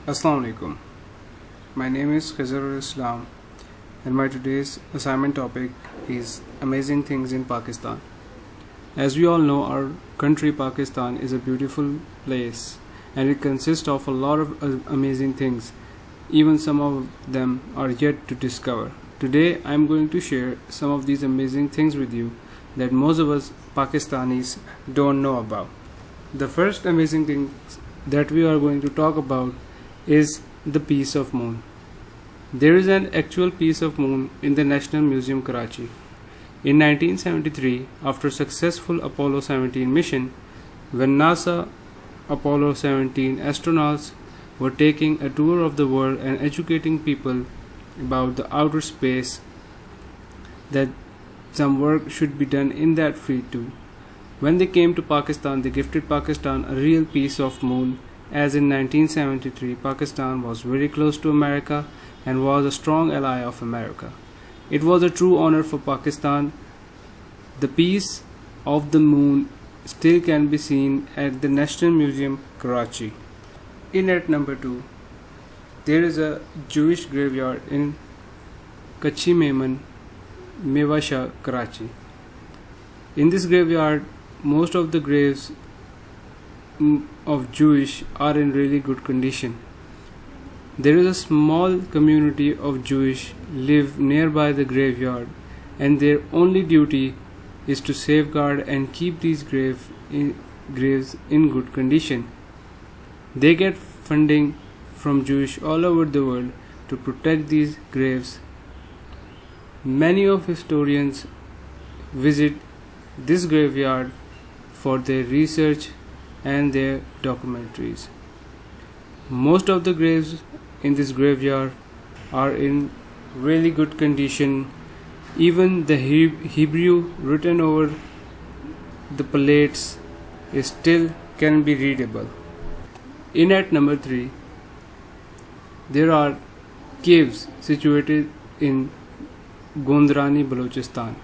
Assalamu alaikum. My name is Khizrul Islam and my today's assignment topic is amazing things in Pakistan. As we all know, our country Pakistan is a beautiful place and it consists of a lot of amazing things. Even some of them are yet to discover. Today I am going to share some of these amazing things with you that most of us Pakistanis don't know about. The first amazing thing that we are going to talk about is the piece of moon. There is an actual piece of moon in the National Museum, Karachi. In 1973, after successful Apollo 17 mission, when NASA Apollo 17 astronauts were taking a tour of the world and educating people about the outer space, that some work should be done in that field too. When they came to Pakistan, they gifted Pakistan a real piece of moon, as in 1973 Pakistan was very close to America and was a strong ally of America. It was a true honor for Pakistan. The piece of the moon still can be seen at the National Museum, Karachi. In at number 2, there is a Jewish graveyard in Kachi Memon, Mewasha, Karachi. In this graveyard, most of the graves of Jewish are in really good condition. There is a small community of Jewish live nearby the graveyard, and their only duty is to safeguard and keep these graves in good condition. They get funding from Jewish all over the world to protect these graves. Many of historians visit this graveyard for their research and their documentaries. Most of the graves in this graveyard are in really good condition. Even the Hebrew written over the plates still can be readable. In at number 3, there are caves situated in Gondrani, Balochistan.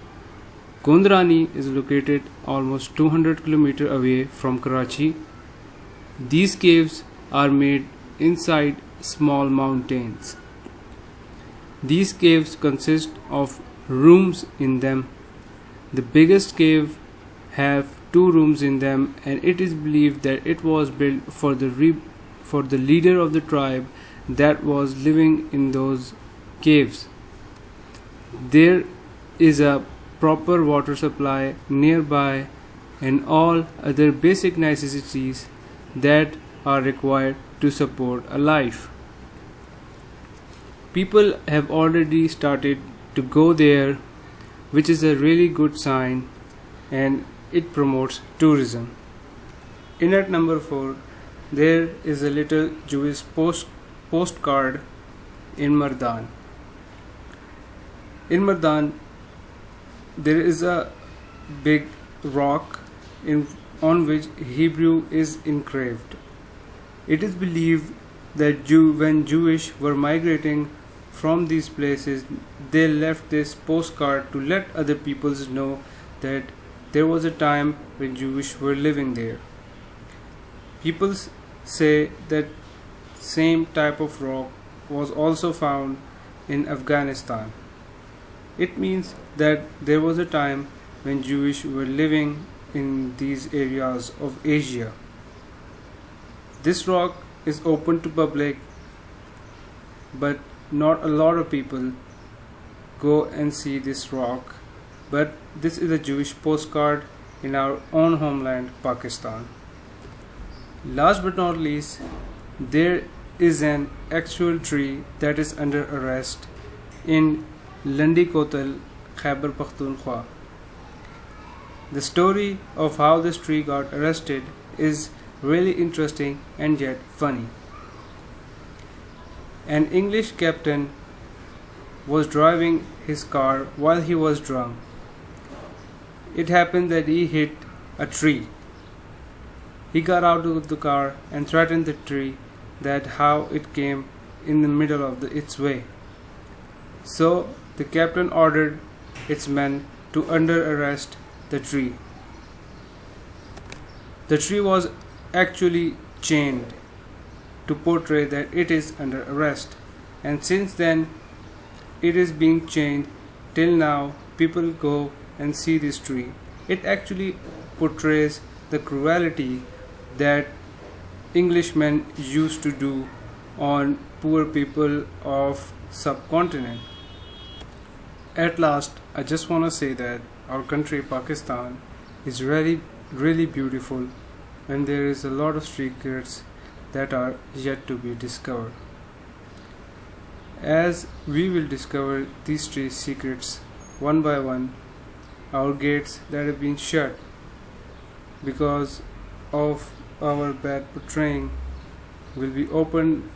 Gondrani is located almost 200 km away from Karachi. These caves are made inside small mountains. These caves consist of rooms in them. The biggest cave have 2 rooms in them, and it is believed that it was built for the leader of the tribe that was living in those caves. There is a proper water supply nearby and all other basic necessities that are required to support a life. People have already started to go there, which is a really good sign, and it promotes tourism. In at number 4, there is a little Jewish postcard in Mardan. In Mardan, there is a big rock on which Hebrew is engraved. It is believed that when Jewish were migrating from these places, they left this postcard to let other peoples know that there was a time when Jewish were living there. People say that same type of rock was also found in Afghanistan. It means that there was a time when Jewish were living in these areas of Asia. This rock is open to public, but not a lot of people go and see this rock. But this is a Jewish postcard in our own homeland, Pakistan. Last but not least, there is an actual tree that is under arrest in Landi Kotal, Khyber Pakhtunkhwa. The story of how this tree got arrested is really interesting and yet funny. An English captain was driving his car while he was drunk. It happened that he hit a tree. He got out of the car and threatened the tree that how it came in the middle of its way. So the captain ordered its men to under arrest the tree. The tree was actually chained to portray that it is under arrest. And since then, it is being changed. Till now, people go and see this tree. It actually portrays the cruelty that Englishmen used to do on poor people of subcontinent. At last, I just want to say that our country Pakistan is really beautiful, and there is a lot of secrets that are yet to be discovered. As we will discover these three secrets one by one, our gates that have been shut because of our bad portraying will be opened,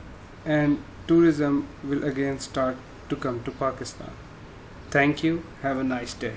and tourism will again start to come to Pakistan. Thank you. Have a nice day.